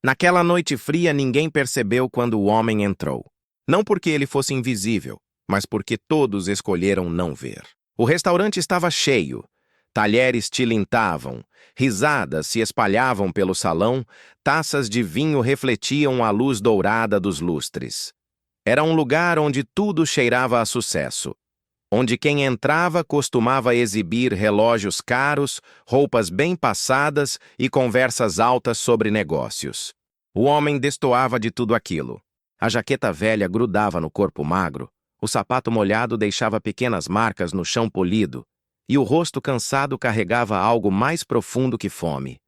Naquela noite fria, ninguém percebeu quando o homem entrou. Não porque ele fosse invisível, mas porque todos escolheram não ver. O restaurante estava cheio. Talheres tilintavam, risadas se espalhavam pelo salão, taças de vinho refletiam a luz dourada dos lustres. Era um lugar onde tudo cheirava a sucesso, onde quem entrava costumava exibir relógios caros, roupas bem passadas e conversas altas sobre negócios. O homem destoava de tudo aquilo. A jaqueta velha grudava no corpo magro, o sapato molhado deixava pequenas marcas no chão polido, e o rosto cansado carregava algo mais profundo que fome: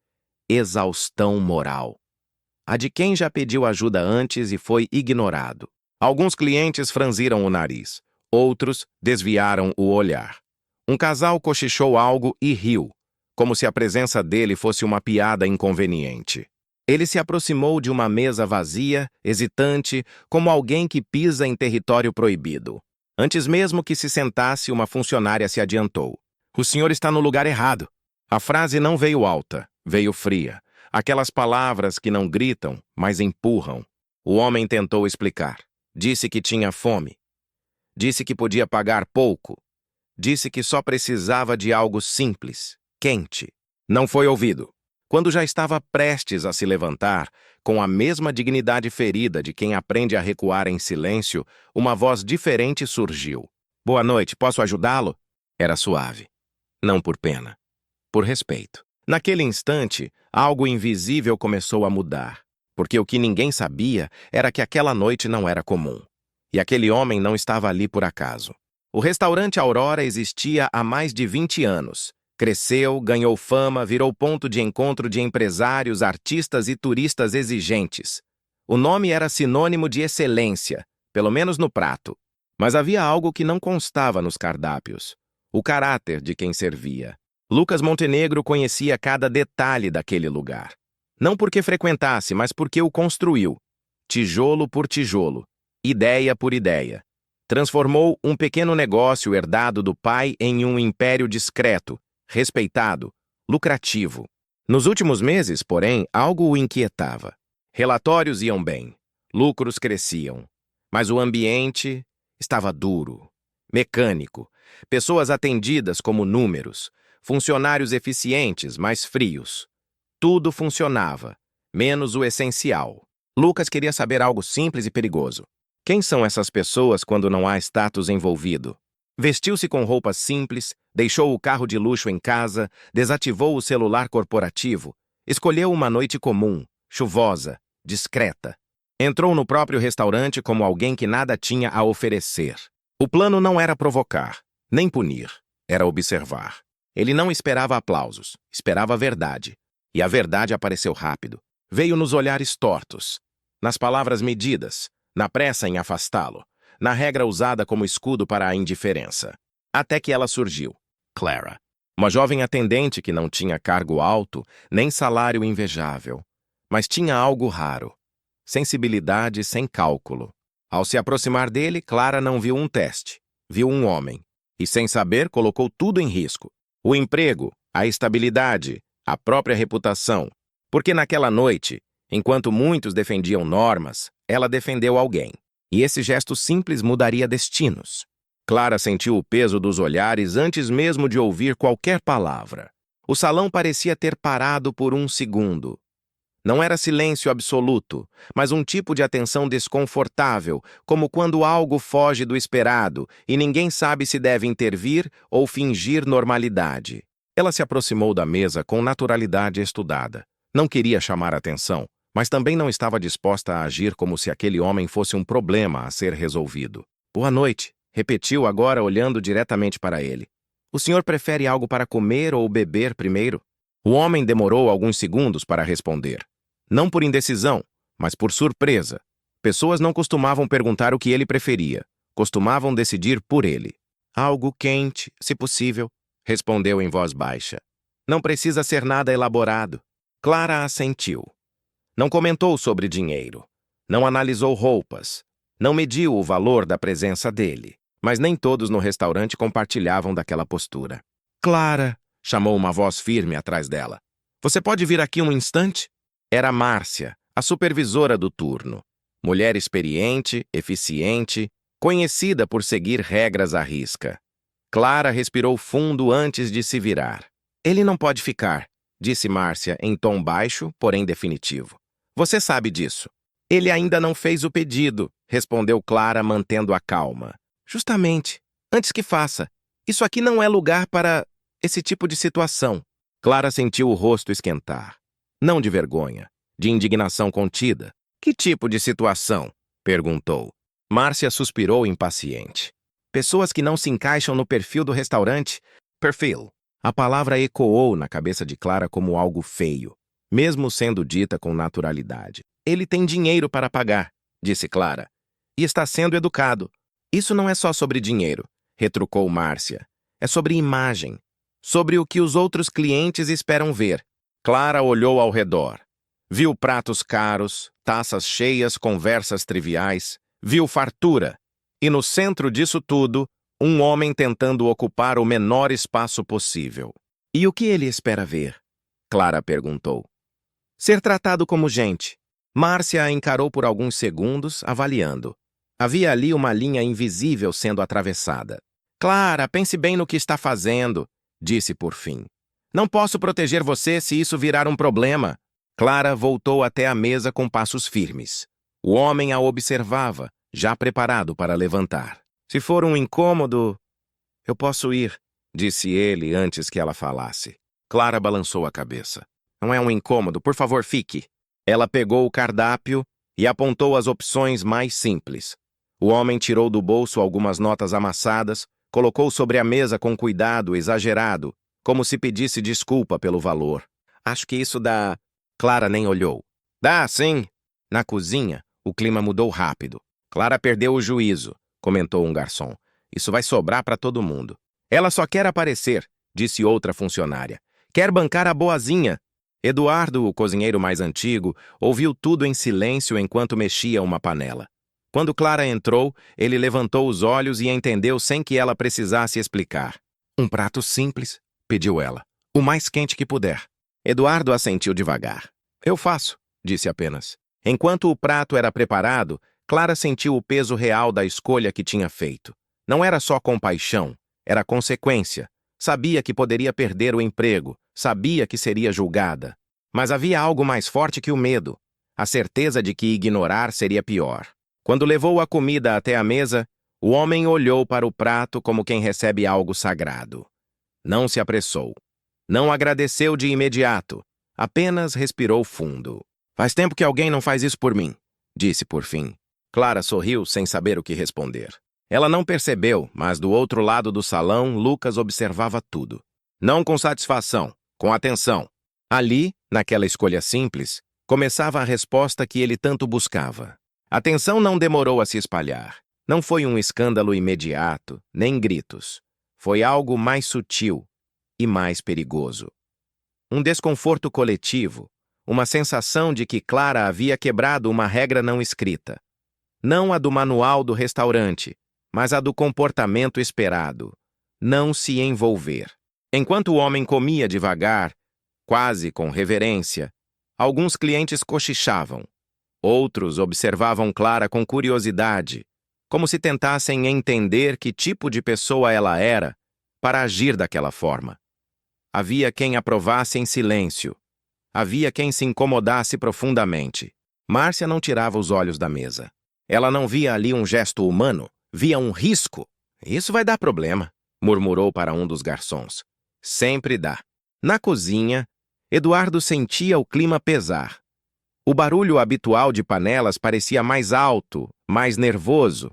exaustão moral. A de quem já pediu ajuda antes e foi ignorado. Alguns clientes franziram o nariz, outros desviaram o olhar. Um casal cochichou algo e riu, como se a presença dele fosse uma piada inconveniente. Ele se aproximou de uma mesa vazia, hesitante, como alguém que pisa em território proibido. Antes mesmo que se sentasse, uma funcionária se adiantou. "O senhor está no lugar errado." A frase não veio alta, veio fria. Aquelas palavras que não gritam, mas empurram. O homem tentou explicar. Disse que tinha fome. Disse que podia pagar pouco. Disse que só precisava de algo simples, quente. Não foi ouvido. Quando já estava prestes a se levantar, com a mesma dignidade ferida de quem aprende a recuar em silêncio, uma voz diferente surgiu. "Boa noite, posso ajudá-lo?" Era suave. Não por pena, por respeito. Naquele instante, algo invisível começou a mudar, porque o que ninguém sabia era que aquela noite não era comum. E aquele homem não estava ali por acaso. O restaurante Aurora existia há mais de 20 anos. Cresceu, ganhou fama, virou ponto de encontro de empresários, artistas e turistas exigentes. O nome era sinônimo de excelência, pelo menos no prato. Mas havia algo que não constava nos cardápios: o caráter de quem servia. Lucas Montenegro conhecia cada detalhe daquele lugar. Não porque frequentasse, mas porque o construiu. Tijolo por tijolo, ideia por ideia. Transformou um pequeno negócio herdado do pai em um império discreto, respeitado, lucrativo. Nos últimos meses, porém, algo o inquietava. Relatórios iam bem, lucros cresciam, mas o ambiente estava duro, mecânico, pessoas atendidas como números, funcionários eficientes, mas frios. Tudo funcionava, menos o essencial. Lucas queria saber algo simples e perigoso. Quem são essas pessoas quando não há status envolvido? Vestiu-se com roupas simples, deixou o carro de luxo em casa, desativou o celular corporativo, escolheu uma noite comum, chuvosa, discreta. Entrou no próprio restaurante como alguém que nada tinha a oferecer. O plano não era provocar, nem punir, era observar. Ele não esperava aplausos, esperava a verdade. E a verdade apareceu rápido. Veio nos olhares tortos, nas palavras medidas, na pressa em afastá-lo, na regra usada como escudo para a indiferença. Até que ela surgiu. Clara. Uma jovem atendente que não tinha cargo alto, nem salário invejável. Mas tinha algo raro. Sensibilidade sem cálculo. Ao se aproximar dele, Clara não viu um teste. Viu um homem. E sem saber, colocou tudo em risco. O emprego, a estabilidade, a própria reputação. Porque naquela noite, enquanto muitos defendiam normas, ela defendeu alguém. E esse gesto simples mudaria destinos. Clara sentiu o peso dos olhares antes mesmo de ouvir qualquer palavra. O salão parecia ter parado por um segundo. Não era silêncio absoluto, mas um tipo de atenção desconfortável, como quando algo foge do esperado e ninguém sabe se deve intervir ou fingir normalidade. Ela se aproximou da mesa com naturalidade estudada. Não queria chamar atenção, mas também não estava disposta a agir como se aquele homem fosse um problema a ser resolvido. "Boa noite", repetiu agora olhando diretamente para ele. "O senhor prefere algo para comer ou beber primeiro?" O homem demorou alguns segundos para responder. Não por indecisão, mas por surpresa. Pessoas não costumavam perguntar o que ele preferia. Costumavam decidir por ele. "Algo quente, se possível", respondeu em voz baixa. "Não precisa ser nada elaborado." Clara assentiu. Não comentou sobre dinheiro. Não analisou roupas. Não mediu o valor da presença dele. Mas nem todos no restaurante compartilhavam daquela postura. "Clara", chamou uma voz firme atrás dela. "Você pode vir aqui um instante?" Era Márcia, a supervisora do turno. Mulher experiente, eficiente, conhecida por seguir regras à risca. Clara respirou fundo antes de se virar. Ele não pode ficar, disse Márcia em tom baixo, porém definitivo. Você sabe disso. Ele ainda não fez o pedido, respondeu Clara, mantendo a calma. Justamente. Antes que faça. Isso aqui não é lugar para esse tipo de situação. Clara sentiu o rosto esquentar. Não de vergonha, de indignação contida. Que tipo de situação? Perguntou. Márcia suspirou impaciente. Pessoas que não se encaixam no perfil do restaurante. Perfil. A palavra ecoou na cabeça de Clara como algo feio, mesmo sendo dita com naturalidade. Ele tem dinheiro para pagar, disse Clara, e está sendo educado. Isso não é só sobre dinheiro, retrucou Márcia. É sobre imagem, sobre o que os outros clientes esperam ver. Clara olhou ao redor. Viu pratos caros, taças cheias, conversas triviais. Viu fartura. E no centro disso tudo, um homem tentando ocupar o menor espaço possível. E o que ele espera ver? Clara perguntou. Ser tratado como gente. Márcia a encarou por alguns segundos, avaliando. Havia ali uma linha invisível sendo atravessada. Clara, pense bem no que está fazendo, disse por fim. Não posso proteger você se isso virar um problema. Clara voltou até a mesa com passos firmes. O homem a observava, já preparado para levantar. Se for um incômodo, eu posso ir, disse ele antes que ela falasse. Clara balançou a cabeça. Não é um incômodo, por favor, fique. Ela pegou o cardápio e apontou as opções mais simples. O homem tirou do bolso algumas notas amassadas, colocou sobre a mesa com cuidado exagerado, como se pedisse desculpa pelo valor. Acho que isso dá... Clara nem olhou. Dá, sim. Na cozinha, o clima mudou rápido. Clara perdeu o juízo, comentou um garçom. Isso vai sobrar para todo mundo. Ela só quer aparecer, disse outra funcionária. Quer bancar a boazinha. Eduardo, o cozinheiro mais antigo, ouviu tudo em silêncio enquanto mexia uma panela. Quando Clara entrou, ele levantou os olhos e entendeu sem que ela precisasse explicar. Um prato simples, pediu ela. O mais quente que puder. Eduardo assentiu devagar. Eu faço, disse apenas. Enquanto o prato era preparado, Clara sentiu o peso real da escolha que tinha feito. Não era só compaixão, era consequência. Sabia que poderia perder o emprego, sabia que seria julgada. Mas havia algo mais forte que o medo, a certeza de que ignorar seria pior. Quando levou a comida até a mesa, o homem olhou para o prato como quem recebe algo sagrado. Não se apressou. Não agradeceu de imediato. Apenas respirou fundo. Faz tempo que alguém não faz isso por mim, disse por fim. Clara sorriu sem saber o que responder. Ela não percebeu, mas do outro lado do salão, Lucas observava tudo. Não com satisfação, com atenção. Ali, naquela escolha simples, começava a resposta que ele tanto buscava. A tensão não demorou a se espalhar. Não foi um escândalo imediato, nem gritos. Foi algo mais sutil e mais perigoso. Um desconforto coletivo, uma sensação de que Clara havia quebrado uma regra não escrita. Não a do manual do restaurante, mas a do comportamento esperado. Não se envolver. Enquanto o homem comia devagar, quase com reverência, alguns clientes cochichavam. Outros observavam Clara com curiosidade, como se tentassem entender que tipo de pessoa ela era para agir daquela forma. Havia quem aprovasse em silêncio. Havia quem se incomodasse profundamente. Márcia não tirava os olhos da mesa. Ela não via ali um gesto humano, via um risco. Isso vai dar problema, murmurou para um dos garçons. Sempre dá. Na cozinha, Eduardo sentia o clima pesar. O barulho habitual de panelas parecia mais alto, mais nervoso.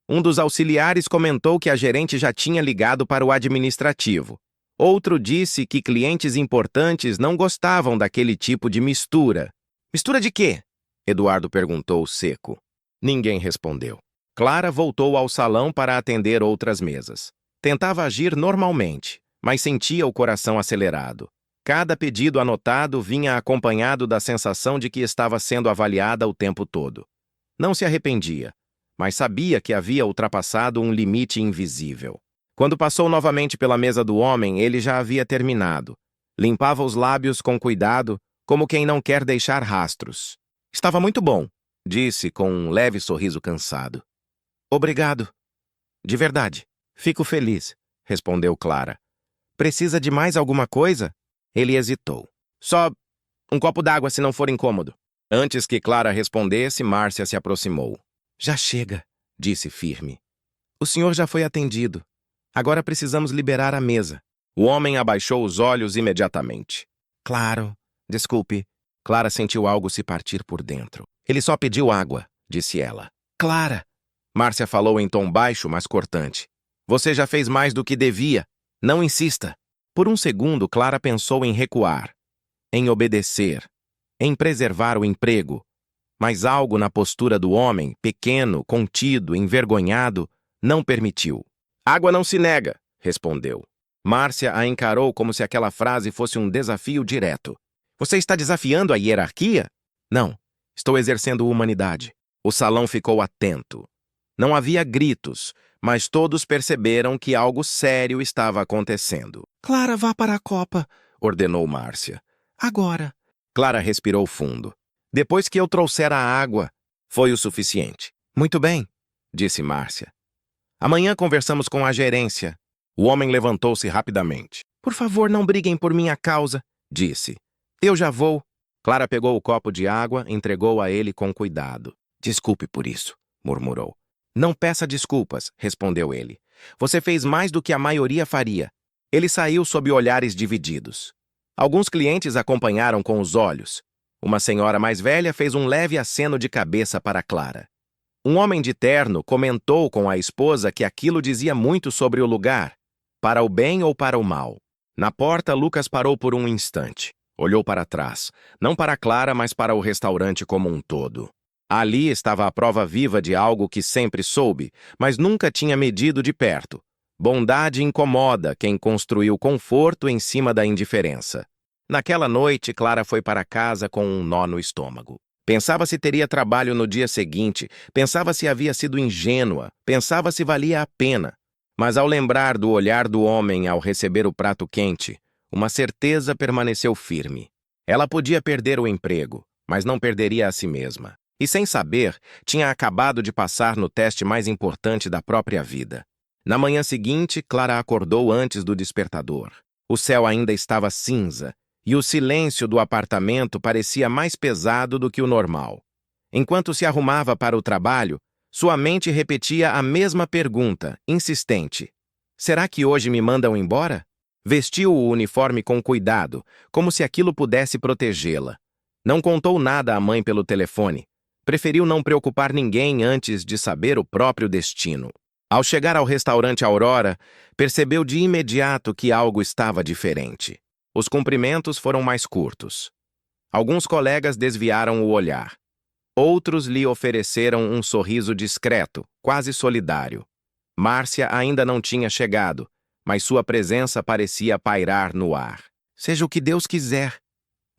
Um dos auxiliares comentou que a gerente já tinha ligado para o administrativo. Outro disse que clientes importantes não gostavam daquele tipo de mistura. Mistura de quê? Eduardo perguntou seco. Ninguém respondeu. Clara voltou ao salão para atender outras mesas. Tentava agir normalmente, mas sentia o coração acelerado. Cada pedido anotado vinha acompanhado da sensação de que estava sendo avaliada o tempo todo. Não se arrependia, mas sabia que havia ultrapassado um limite invisível. Quando passou novamente pela mesa do homem, ele já havia terminado. Limpava os lábios com cuidado, como quem não quer deixar rastros. Estava muito bom, disse com um leve sorriso cansado. Obrigado. De verdade. Fico feliz, respondeu Clara. Precisa de mais alguma coisa? Ele hesitou. Só um copo d'água se não for incômodo. Antes que Clara respondesse, Márcia se aproximou. Já chega, disse firme. O senhor já foi atendido. Agora precisamos liberar a mesa. O homem abaixou os olhos imediatamente. Claro, desculpe. Clara sentiu algo se partir por dentro. Ele só pediu água, disse ela. Clara! Márcia falou em tom baixo, mas cortante. Você já fez mais do que devia. Não insista. Por um segundo, Clara pensou em recuar, em obedecer, em preservar o emprego. Mas algo na postura do homem, pequeno, contido, envergonhado, não permitiu. Água não se nega, respondeu. Márcia a encarou como se aquela frase fosse um desafio direto. Você está desafiando a hierarquia? Não, estou exercendo humanidade. O salão ficou atento. Não havia gritos, mas todos perceberam que algo sério estava acontecendo. Clara, vá para a copa, ordenou Márcia. Agora. Clara respirou fundo. Depois que eu trouxer a água, foi o suficiente. Muito bem, disse Márcia. Amanhã conversamos com a gerência. O homem levantou-se rapidamente. Por favor, não briguem por minha causa, disse. Eu já vou. Clara pegou o copo de água, entregou a ele com cuidado. Desculpe por isso, murmurou. Não peça desculpas, respondeu ele. Você fez mais do que a maioria faria. Ele saiu sob olhares divididos. Alguns clientes acompanharam com os olhos. Uma senhora mais velha fez um leve aceno de cabeça para Clara. Um homem de terno comentou com a esposa que aquilo dizia muito sobre o lugar, para o bem ou para o mal. Na porta, Lucas parou por um instante. Olhou para trás, não para Clara, mas para o restaurante como um todo. Ali estava a prova viva de algo que sempre soube, mas nunca tinha medido de perto. Bondade incomoda quem construiu conforto em cima da indiferença. Naquela noite, Clara foi para casa com um nó no estômago. Pensava se teria trabalho no dia seguinte, pensava se havia sido ingênua, pensava se valia a pena. Mas ao lembrar do olhar do homem ao receber o prato quente, uma certeza permaneceu firme. Ela podia perder o emprego, mas não perderia a si mesma. E sem saber, tinha acabado de passar no teste mais importante da própria vida. Na manhã seguinte, Clara acordou antes do despertador. O céu ainda estava cinza, e o silêncio do apartamento parecia mais pesado do que o normal. Enquanto se arrumava para o trabalho, sua mente repetia a mesma pergunta, insistente. Será que hoje me mandam embora? Vestiu o uniforme com cuidado, como se aquilo pudesse protegê-la. Não contou nada à mãe pelo telefone. Preferiu não preocupar ninguém antes de saber o próprio destino. Ao chegar ao restaurante Aurora, percebeu de imediato que algo estava diferente. Os cumprimentos foram mais curtos. Alguns colegas desviaram o olhar. Outros lhe ofereceram um sorriso discreto, quase solidário. Márcia ainda não tinha chegado, mas sua presença parecia pairar no ar. Seja o que Deus quiser,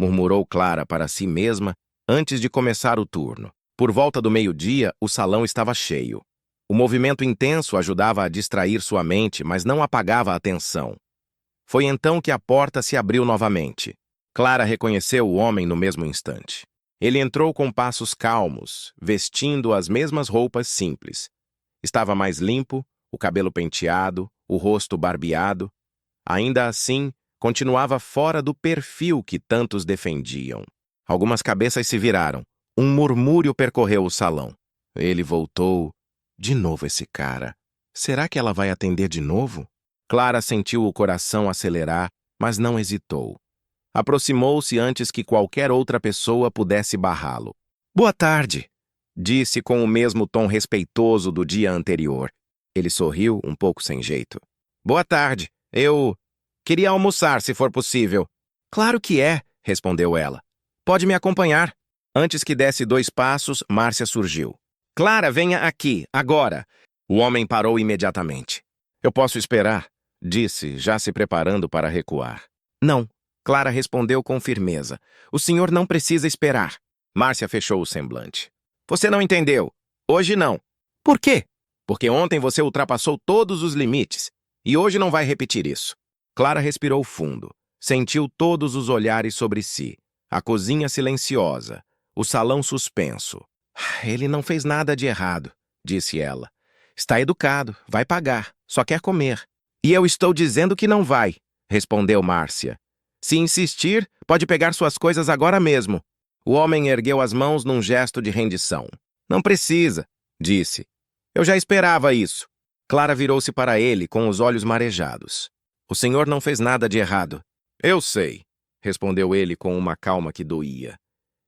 murmurou Clara para si mesma antes de começar o turno. Por volta do meio-dia, o salão estava cheio. O movimento intenso ajudava a distrair sua mente, mas não apagava a atenção. Foi então que a porta se abriu novamente. Clara reconheceu o homem no mesmo instante. Ele entrou com passos calmos, vestindo as mesmas roupas simples. Estava mais limpo, o cabelo penteado, o rosto barbeado. Ainda assim, continuava fora do perfil que tantos defendiam. Algumas cabeças se viraram. Um murmúrio percorreu o salão. Ele voltou. De novo esse cara. Será que ela vai atender de novo? Clara sentiu o coração acelerar, mas não hesitou. Aproximou-se antes que qualquer outra pessoa pudesse barrá-lo. Boa tarde, disse com o mesmo tom respeitoso do dia anterior. Ele sorriu, um pouco sem jeito. Boa tarde, eu queria almoçar, se for possível. Claro que é, respondeu ela. Pode me acompanhar. Antes que desse 2 passos, Márcia surgiu. Clara, venha aqui, agora. O homem parou imediatamente. Eu posso esperar, disse, já se preparando para recuar. Não, Clara respondeu com firmeza. O senhor não precisa esperar. Márcia fechou o semblante. Você não entendeu. Hoje não. Por quê? Porque ontem você ultrapassou todos os limites. E hoje não vai repetir isso. Clara respirou fundo. Sentiu todos os olhares sobre si. A cozinha silenciosa. o salão suspenso. Ele não fez nada de errado, disse ela. Está educado, vai pagar, só quer comer. E eu estou dizendo que não vai, respondeu Márcia. Se insistir, pode pegar suas coisas agora mesmo. O homem ergueu as mãos num gesto de rendição. Não precisa, disse. Eu já esperava isso. Clara virou-se para ele com os olhos marejados. O senhor não fez nada de errado. Eu sei, respondeu ele com uma calma que doía.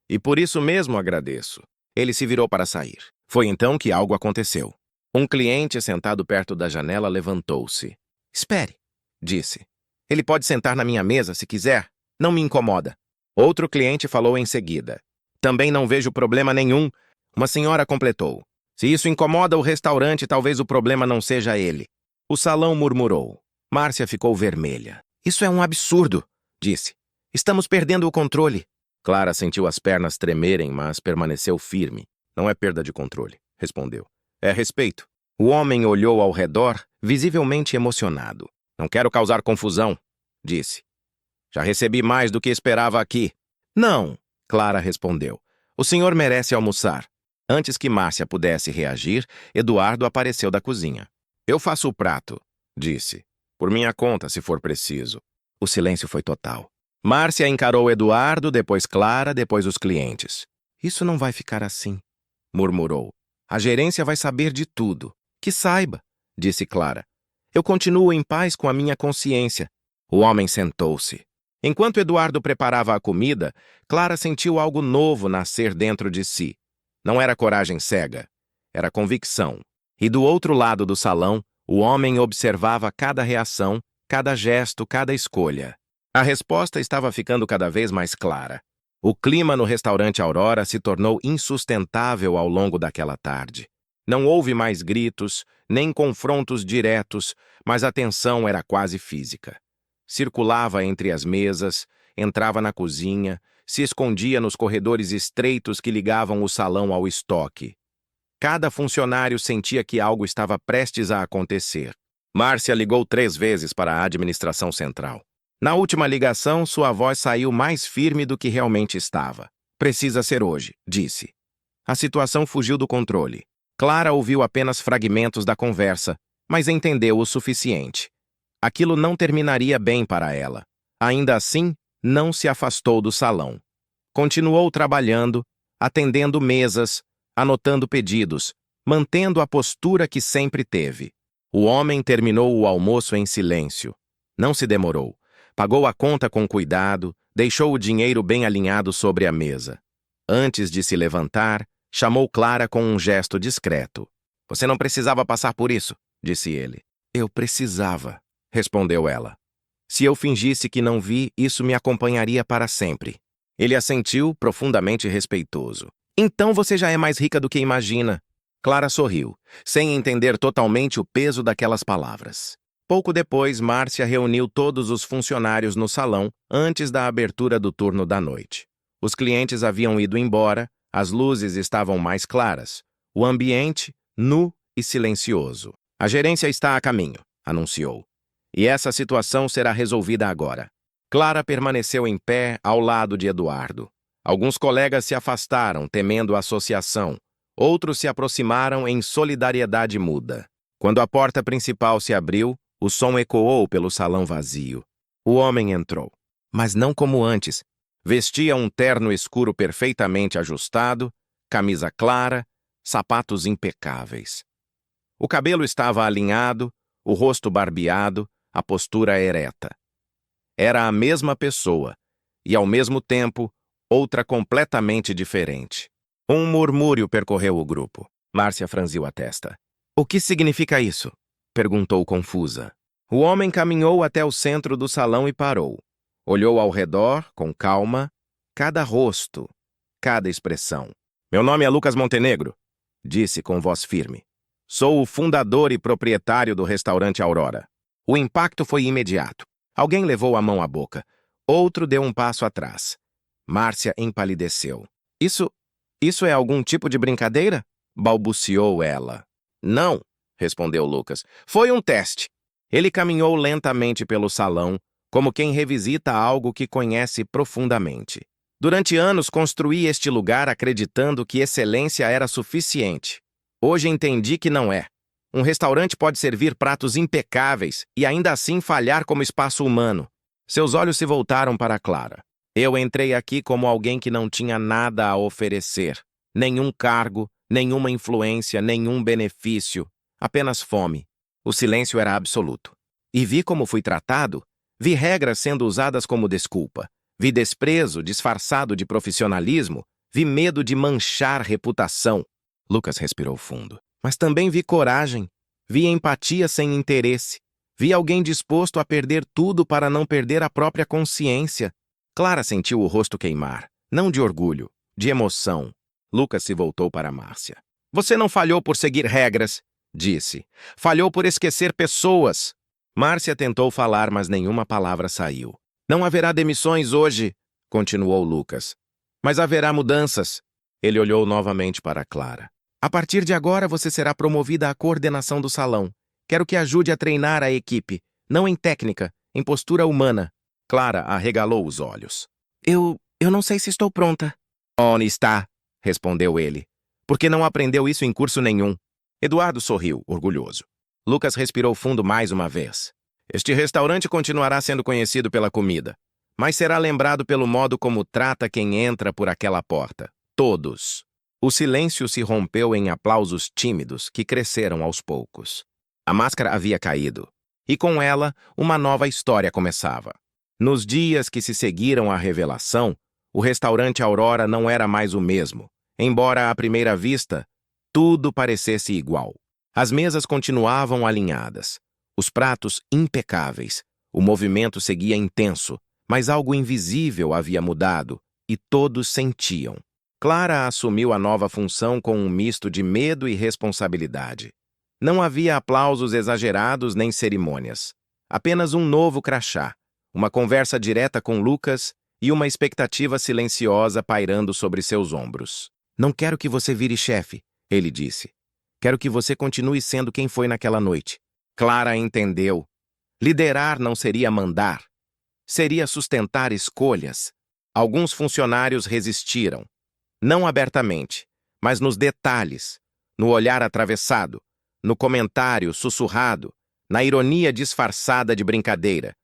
E por isso mesmo agradeço. Ele se virou para sair. Foi então que algo aconteceu. Um cliente sentado perto da janela levantou-se. Espere, disse. Ele pode sentar na minha mesa se quiser. Não me incomoda. Outro cliente falou em seguida. Também não vejo problema nenhum. Uma senhora completou. Se isso incomoda o restaurante, talvez o problema não seja ele. O salão murmurou. Márcia ficou vermelha. Isso é um absurdo, disse. Estamos perdendo o controle. Clara sentiu as pernas tremerem, mas permaneceu firme. Não é perda de controle, respondeu. É respeito. O homem olhou ao redor, visivelmente emocionado. Não quero causar confusão, disse. Já recebi mais do que esperava aqui. Não, Clara respondeu. O senhor merece almoçar. Antes que Márcia pudesse reagir, Eduardo apareceu da cozinha. Eu faço o prato, disse. Por minha conta, se for preciso. O silêncio foi total. Márcia encarou Eduardo, depois Clara, depois os clientes. Isso não vai ficar assim, murmurou. A gerência vai saber de tudo. Que saiba, disse Clara. Eu continuo em paz com a minha consciência. O homem sentou-se. Enquanto Eduardo preparava a comida, Clara sentiu algo novo nascer dentro de si. Não era coragem cega, era convicção. E do outro lado do salão, o homem observava cada reação, cada gesto, cada escolha. A resposta estava ficando cada vez mais clara. O clima no restaurante Aurora se tornou insustentável ao longo daquela tarde. Não houve mais gritos, nem confrontos diretos, mas a tensão era quase física. Circulava entre as mesas, entrava na cozinha, se escondia nos corredores estreitos que ligavam o salão ao estoque. Cada funcionário sentia que algo estava prestes a acontecer. Márcia ligou 3 vezes para a administração central. Na última ligação, sua voz saiu mais firme do que realmente estava. Precisa ser hoje, disse. A situação fugiu do controle. Clara ouviu apenas fragmentos da conversa, mas entendeu o suficiente. Aquilo não terminaria bem para ela. Ainda assim, não se afastou do salão. Continuou trabalhando, atendendo mesas, anotando pedidos, mantendo a postura que sempre teve. O homem terminou o almoço em silêncio. Não se demorou. Pagou a conta com cuidado, deixou o dinheiro bem alinhado sobre a mesa. Antes de se levantar, chamou Clara com um gesto discreto. Você não precisava passar por isso, disse ele. Eu precisava, respondeu ela. Se eu fingisse que não vi, isso me acompanharia para sempre. Ele assentiu, profundamente respeitoso. Então você já é mais rica do que imagina. Clara sorriu, sem entender totalmente o peso daquelas palavras. Pouco depois, Márcia reuniu todos os funcionários no salão antes da abertura do turno da noite. Os clientes haviam ido embora, as luzes estavam mais claras, o ambiente nu e silencioso. A gerência está a caminho, anunciou. E essa situação será resolvida agora. Clara permaneceu em pé ao lado de Eduardo. Alguns colegas se afastaram, temendo a associação. Outros se aproximaram em solidariedade muda. Quando a porta principal se abriu, o som ecoou pelo salão vazio. O homem entrou, mas não como antes. Vestia um terno escuro perfeitamente ajustado, camisa clara, sapatos impecáveis. O cabelo estava alinhado, o rosto barbeado, a postura ereta. Era a mesma pessoa, e ao mesmo tempo, outra completamente diferente. Um murmúrio percorreu o grupo. Márcia franziu a testa. O que significa isso? Perguntou confusa. O homem caminhou até o centro do salão e parou. Olhou ao redor, com calma, cada rosto, cada expressão. Meu nome é Lucas Montenegro, disse com voz firme. Sou o fundador e proprietário do restaurante Aurora. O impacto foi imediato. Alguém levou a mão à boca. Outro deu um passo atrás. Márcia empalideceu. Isso é algum tipo de brincadeira? Balbuciou ela. Não, respondeu Lucas. Foi um teste. Ele caminhou lentamente pelo salão, como quem revisita algo que conhece profundamente. Durante anos construí este lugar acreditando que excelência era suficiente. Hoje entendi que não é. Um restaurante pode servir pratos impecáveis e ainda assim falhar como espaço humano. Seus olhos se voltaram para Clara. Eu entrei aqui como alguém que não tinha nada a oferecer. Nenhum cargo, nenhuma influência, nenhum benefício. Apenas fome. O silêncio era absoluto. E vi como fui tratado. Vi regras sendo usadas como desculpa. Vi desprezo disfarçado de profissionalismo. Vi medo de manchar reputação. Lucas respirou fundo. Mas também vi coragem. Vi empatia sem interesse. Vi alguém disposto a perder tudo para não perder a própria consciência. Clara sentiu o rosto queimar. Não de orgulho, de emoção. Lucas se voltou para Márcia. Você não falhou por seguir regras, disse. Falhou por esquecer pessoas. Márcia tentou falar, mas nenhuma palavra saiu. Não haverá demissões hoje, continuou Lucas. Mas haverá mudanças. Ele olhou novamente para Clara. A partir de agora, você será promovida à coordenação do salão. Quero que ajude a treinar a equipe, não em técnica, em postura humana. Clara arregalou os olhos. Eu não sei se estou pronta. Onde está? Respondeu ele. Porque não aprendeu isso em curso nenhum. Eduardo sorriu, orgulhoso. Lucas respirou fundo mais uma vez. Este restaurante continuará sendo conhecido pela comida, mas será lembrado pelo modo como trata quem entra por aquela porta. Todos. O silêncio se rompeu em aplausos tímidos que cresceram aos poucos. A máscara havia caído, e com ela, uma nova história começava. Nos dias que se seguiram à revelação, o restaurante Aurora não era mais o mesmo, embora à primeira vista, tudo parecesse igual. As mesas continuavam alinhadas, os pratos impecáveis, o movimento seguia intenso, mas algo invisível havia mudado, e todos sentiam. Clara assumiu a nova função com um misto de medo e responsabilidade. Não havia aplausos exagerados nem cerimônias. Apenas um novo crachá, uma conversa direta com Lucas e uma expectativa silenciosa pairando sobre seus ombros. Não quero que você vire chefe, ele disse. Quero que você continue sendo quem foi naquela noite. Clara entendeu. Liderar não seria mandar. Seria sustentar escolhas. Alguns funcionários resistiram. Não abertamente, mas nos detalhes, no olhar atravessado, no comentário sussurrado, na ironia disfarçada de brincadeira.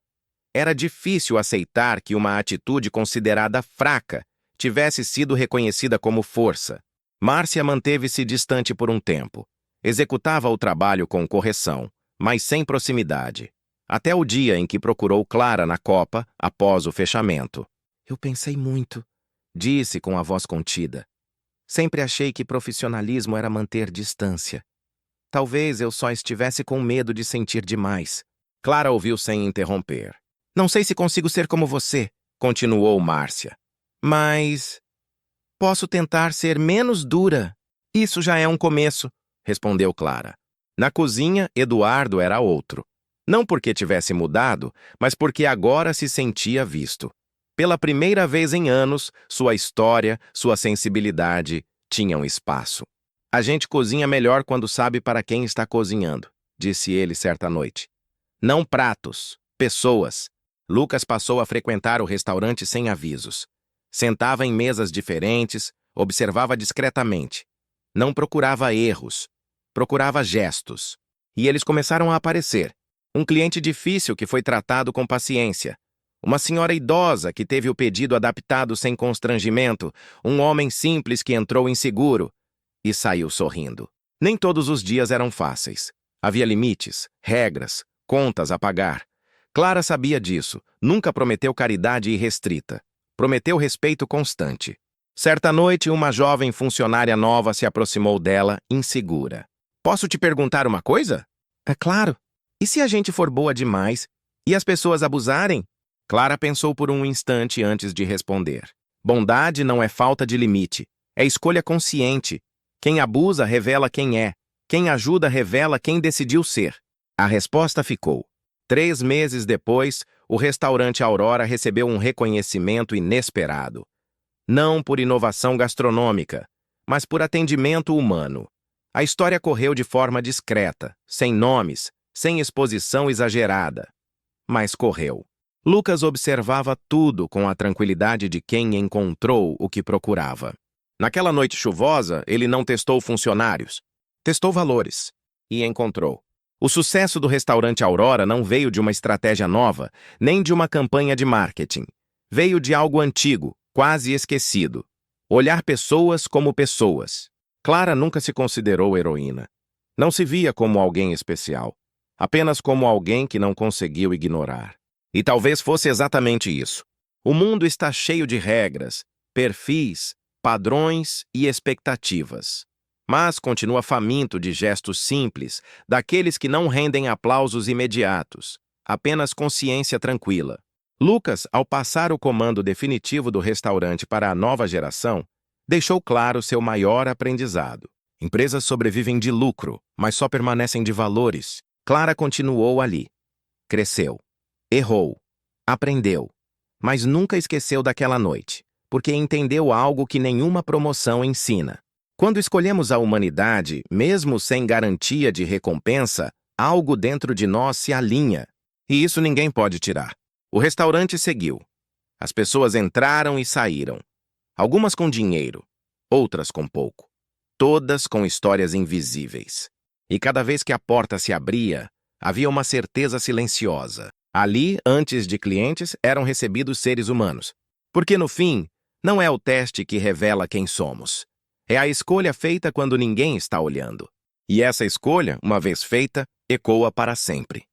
Era difícil aceitar que uma atitude considerada fraca tivesse sido reconhecida como força. Márcia manteve-se distante por um tempo. Executava o trabalho com correção, mas sem proximidade. Até o dia em que procurou Clara na copa após o fechamento. Eu pensei muito, disse com a voz contida. Sempre achei que profissionalismo era manter distância. Talvez eu só estivesse com medo de sentir demais. Clara ouviu sem interromper. Não sei se consigo ser como você, continuou Márcia. Mas posso tentar ser menos dura. Isso já é um começo, respondeu Clara. Na cozinha, Eduardo era outro. Não porque tivesse mudado, mas porque agora se sentia visto. Pela primeira vez em anos, sua história, sua sensibilidade tinham espaço. A gente cozinha melhor quando sabe para quem está cozinhando, disse ele certa noite. Não pratos, pessoas. Lucas passou a frequentar o restaurante sem avisos. Sentava em mesas diferentes, observava discretamente. Não procurava erros, procurava gestos. E eles começaram a aparecer. Um cliente difícil que foi tratado com paciência. Uma senhora idosa que teve o pedido adaptado sem constrangimento, um homem simples que entrou inseguro e saiu sorrindo. Nem todos os dias eram fáceis. Havia limites, regras, contas a pagar. Clara sabia disso, nunca prometeu caridade irrestrita. Prometeu respeito constante. Certa noite, uma jovem funcionária nova se aproximou dela, insegura. Posso te perguntar uma coisa? É claro. E se a gente for boa demais e as pessoas abusarem? Clara pensou por um instante antes de responder. Bondade não é falta de limite, é escolha consciente. Quem abusa revela quem é, quem ajuda revela quem decidiu ser. A resposta ficou. 3 meses depois, o restaurante Aurora recebeu um reconhecimento inesperado. Não por inovação gastronômica, mas por atendimento humano. A história correu de forma discreta, sem nomes, sem exposição exagerada. Mas correu. Lucas observava tudo com a tranquilidade de quem encontrou o que procurava. Naquela noite chuvosa, ele não testou funcionários, testou valores e encontrou. O sucesso do restaurante Aurora não veio de uma estratégia nova, nem de uma campanha de marketing. Veio de algo antigo, quase esquecido. Olhar pessoas como pessoas. Clara nunca se considerou heroína. Não se via como alguém especial, apenas como alguém que não conseguiu ignorar. E talvez fosse exatamente isso. O mundo está cheio de regras, perfis, padrões e expectativas. Mas continua faminto de gestos simples, daqueles que não rendem aplausos imediatos, apenas consciência tranquila. Lucas, ao passar o comando definitivo do restaurante para a nova geração, deixou claro seu maior aprendizado. Empresas sobrevivem de lucro, mas só permanecem de valores. Clara continuou ali. Cresceu. Errou. Aprendeu. Mas nunca esqueceu daquela noite, porque entendeu algo que nenhuma promoção ensina. Quando escolhemos a humanidade, mesmo sem garantia de recompensa, algo dentro de nós se alinha. E isso ninguém pode tirar. O restaurante seguiu. As pessoas entraram e saíram. Algumas com dinheiro, outras com pouco. Todas com histórias invisíveis. E cada vez que a porta se abria, havia uma certeza silenciosa. Ali, antes de clientes, eram recebidos seres humanos. Porque, no fim, não é o teste que revela quem somos. É a escolha feita quando ninguém está olhando. E essa escolha, uma vez feita, ecoa para sempre.